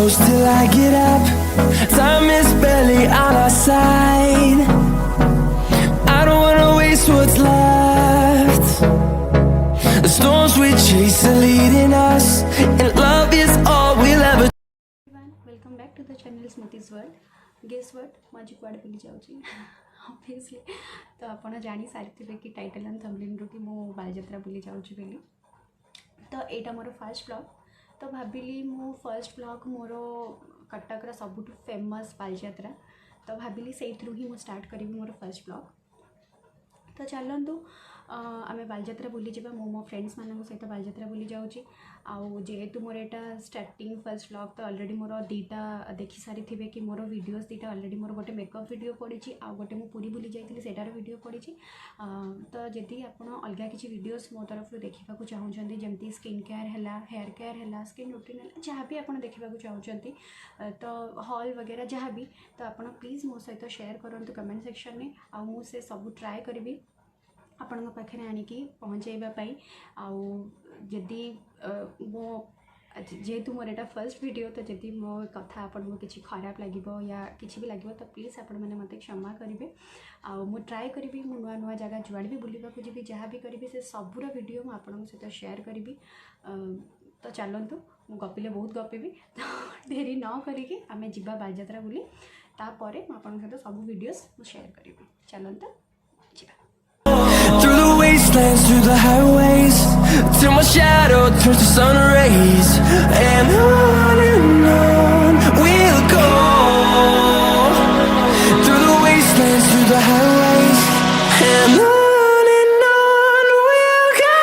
close till I get up. Time is barely on our side. I don't wanna waste what's left. The storms we chase are leading us, and love is all we'll ever. Welcome back to the channel Smriti's world. Guess word मजी कुआड़े बुली जाऊँगी obviously तो आपड़ जानी सारी कि title and thumbnail रू कि मु बालजात्रा बुली जाऊँगी बोली। तो यहाँ मोर फर्स्ट ब्लॉग तो भाविली मु फर्स्ट ब्लॉग मोर कटक सबुठ फेमस बालजात्रा तो भाविली से ही मु स्टार्ट करी मोर फर्स्ट ब्लॉग। तो चलतु आम बालजात्रा बुली जा मो फ्रेंड्स मान सहित बालजात्रा बुली जाऊँगी। जेहेतु मोर यहाँ स्टार्टिंग फर्स्ट ब्लॉग तो ऑलरेडी मोर दीटा देखी सारी थे कि मोर वीडियोस दीटा ऑलरेडी मोर गोटे मेकअप वीडियो पड़ी आ गोटे मु पूरी बुली जाइए सेटार वीडियो पड़ी। तो जदि आप अलग किसी वीडियोस मो तरफ देखा चाहूँगी जमती स्किन केयर है हेयर केयर है स्किन रूटीन है जहाँ भी आप देखा चाहूँगी तो हॉल वगैरह जहाँ भी तो आप प्लीज़ मो सहित शेयर करूँ कमेंट सेक्शन में आ मुझे सब ट्राए करी आपण पाखे आणिकी पहुँचाइवाई आदि मो जेहेतु मोर यहाँ फर्स्ट वीडियो तो जदि मो कथा आपको किसी खराब लगे या किसी भी लगे तो प्लीज़ आपण मैंने मत क्षमा करेंगे। मु ट्राए करी मु नुआ नुआ जगह जुआड़ भी बुलवाक जी जहाँ भी करी से सबूर वीडियो मुझे आपन सहित शेयर करी। तो चलतु मु गपिले बहुत गपिबी तो देरी न करिकी आम जीवा बालजात्रा बुली तापर मुझे आपन सहित सब वीडियोस शेयर करी। चलतु Through the wastelands, through the highways, till my shadow turns to sun rays, and on we'll go. Through the wastelands, through the highways, and on we'll go.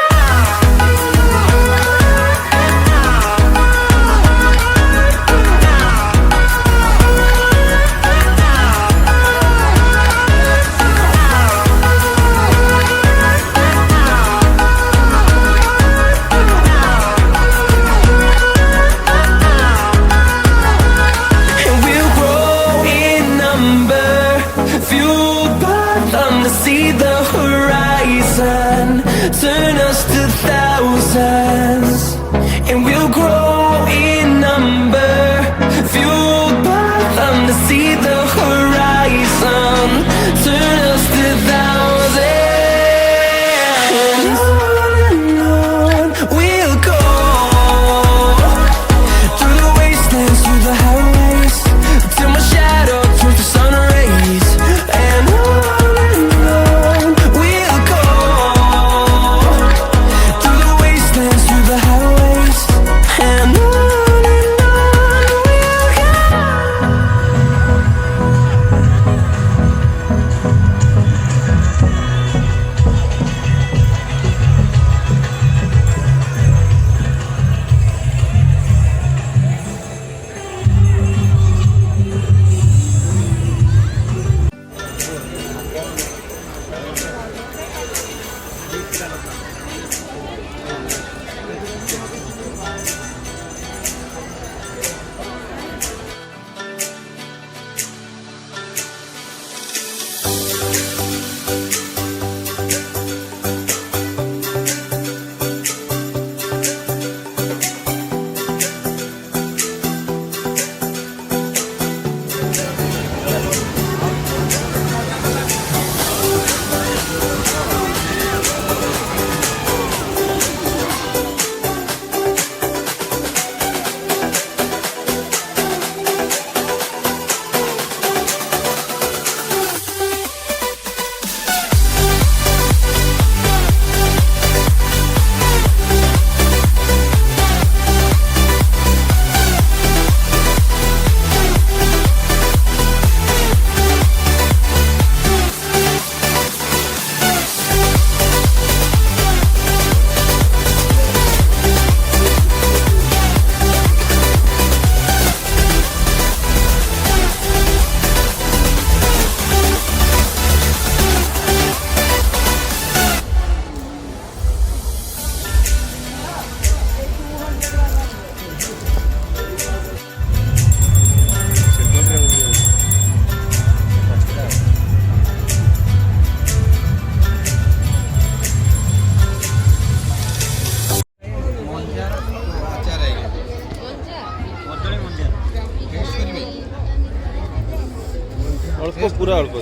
ଅଳ୍ପ ପୁରା ଅଳ୍ପ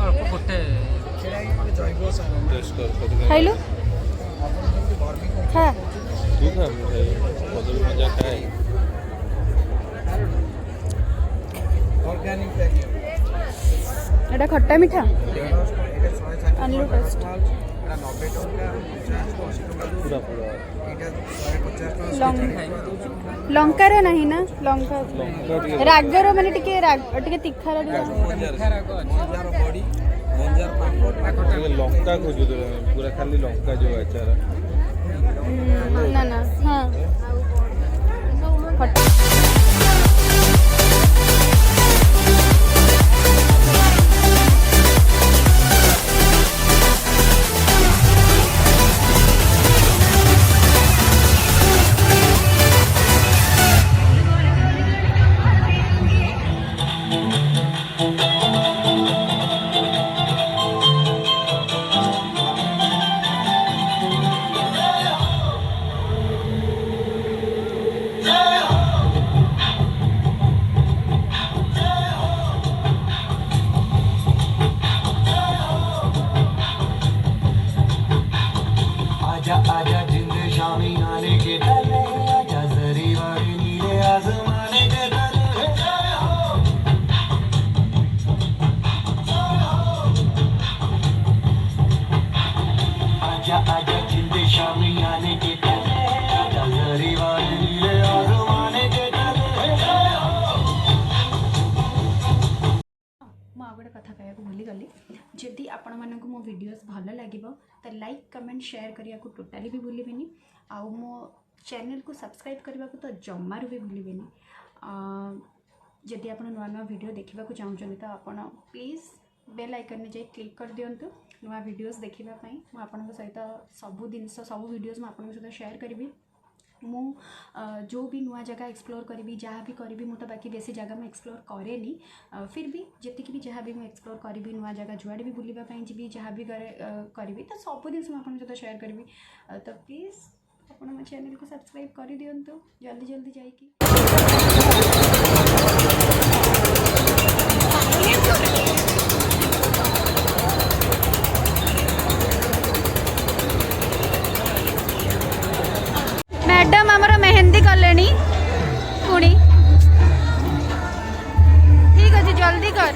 ଅଳ୍ପ ଗୋଟେ ଟେଷ୍ଟ କର ଖାଇଲୁ ଖା ତୁ ଖା ମୁଁ ଖାଇବି କଦଳୀ ମଞ୍ଜା ଖାଏ ଏଇଟା ଖଟା ମିଠା ଆଣିଲୁ ଟେଷ୍ଟ ପୁରା ପୁରା ଲଙ୍କାର ନାହିଁ ନା ଲଙ୍କା ଲଙ୍କା ଟିକେ ରାଗର ମାନେ ଟିକେ ଟିକେ ତିଖାର ଟିକେ ଲଙ୍କା ଖୋଜୁଥିଲେ ପୁରା ଖାଲି ଲଙ୍କା ଯୋଉ ଆଚାର ନା ନା ହଁ ଖଟା आजा आजा जिंद शामी आने के तले आजा जरी वाले नीले आसमाने के तले आजा आजा जिंद शामी आने के तले आजा जरी वाले नीले आसमाने के तले ମୁଁ ଆଉ ଗୋଟେ କଥା କହିବାକୁ ଭୁଲିଗଲି ଯଦି ଆପଣମାନଙ୍କୁ ମୋ ଭିଡ଼ିଓସ୍ ଭଲ ଲାଗିବ ତ ଲାଇକ୍ କମେଣ୍ଟ ସେୟାର କରିବାକୁ ଟୋଟାଲି ବି ଭୁଲିବେନି ଆଉ ମୋ ଚ୍ୟାନେଲକୁ ସବସ୍କ୍ରାଇବ୍ କରିବାକୁ ତ ଜମାରୁ ବି ଭୁଲିବେନି ଯଦି ଆପଣ ନୂଆ ନୂଆ ଭିଡ଼ିଓ ଦେଖିବାକୁ ଚାହୁଁଛନ୍ତି ତ ଆପଣ ପ୍ଲିଜ୍ ବେଲ୍ ଆଇକନ୍ରେ ଯାଇ କ୍ଲିକ୍ କରିଦିଅନ୍ତୁ ନୂଆ ଭିଡ଼ିଓସ୍ ଦେଖିବା ପାଇଁ ମୁଁ ଆପଣଙ୍କ ସହିତ ସବୁ ଜିନିଷ ସବୁ ଭିଡ଼ିଓସ୍ ମୁଁ ଆପଣଙ୍କ ସହିତ ସେୟାର କରିବି ମୁଁ जो भी नुआ जगह एक्सप्लोर करी जहाँ भी करी मुझे बाकी बेसी जगह मैं एक्सप्लोर करे फिर भी जी भी जहाँ भी मुझे एक्सप्लोर करी नुआ जगह जुआड़े भी बुलापी जी जहाँ भी करी तो सब जिन सहित सेयार करी तो प्लीज़ आप मो चैनल को सब्सक्राइब कर दिंतु जल्दी जल्दी जाइए मैडम आमर मेहंदी कले पुणी ठीक अच्छे जल्दी कर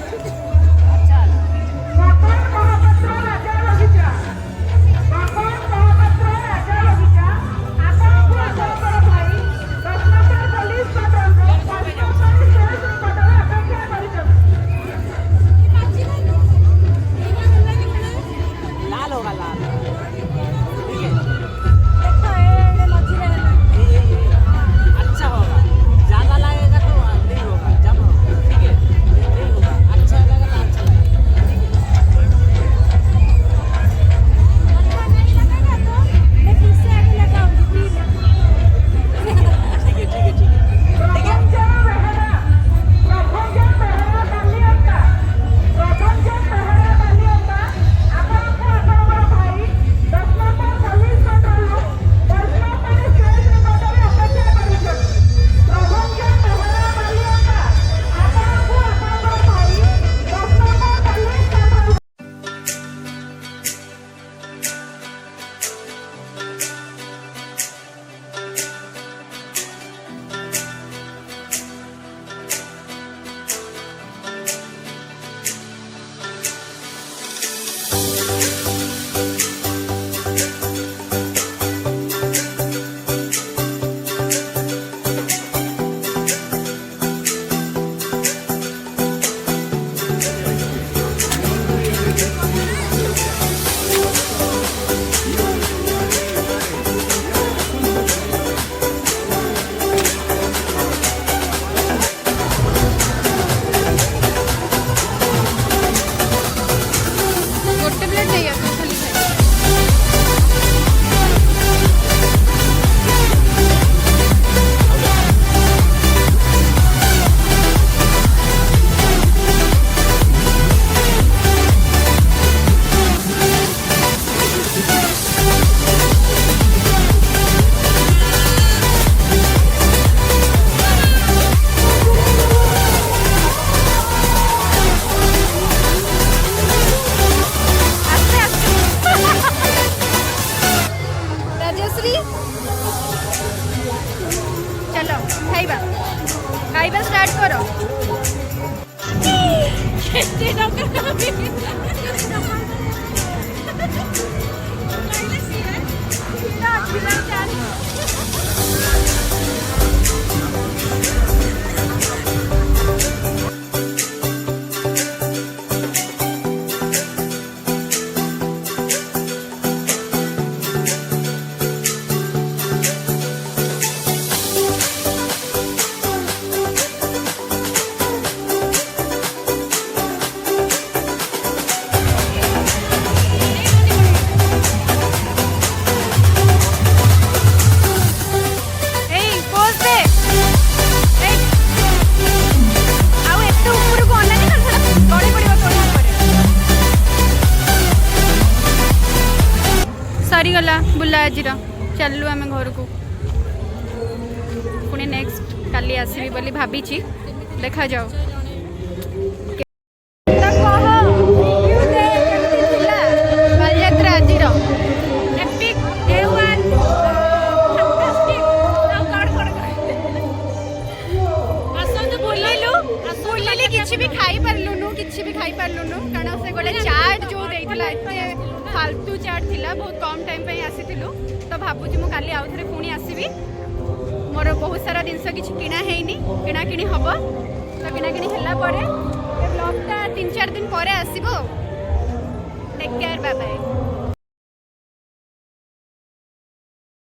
ଏଇ ପୋଜ ଦେ ଏଇ ଆଉ ଏତେ ଉପରକୁ ଅନାନି ନା ସେଟା ଗଳି ପଡ଼ିବ ତୋ ଉପରେ। ସରିଗଲା ବୁଲା ଆଜିର ଚାଲିଲୁ ଆମେ ଘରକୁ ପୁଣି ନେକ୍ସଟ କାଲି ଆସିବି ବୋଲି ଭାବିଛି ଦେଖାଯାଉ। ବାଲିଯାତ୍ରା ଆଜିର ଏପିକ୍ ଡେ 1 ବୁଲିଲି କିଛି ବି ଖାଇପାରିଲୁନୁ କାରଣ ସେ ଗୋଟେ ଚାଟ୍ ଯେଉଁ ଦେଇଥିଲା ଏତେ ଫାଲତୁ ଚାଟ୍ ଥିଲା ବହୁତ କମ୍ ଟାଇମ୍ ପାଇଁ ଆସିଥିଲୁ ତ ଭାବୁଛି ମୁଁ କାଲି ଆଉ ଥରେ ପୁଣି ଆସିବି। ମୋର ବହୁତ ସାରା ଜିନିଷ କିଛି କିଣା ହେଇନି କିଣାକିଣି ହେବ ତ କିଣାକିଣି ହେଲା ପରେ ଏ ବ୍ଲଗ୍ଟା 3-4 ଦିନ ପରେ ଆସିବ। Take care bye bye.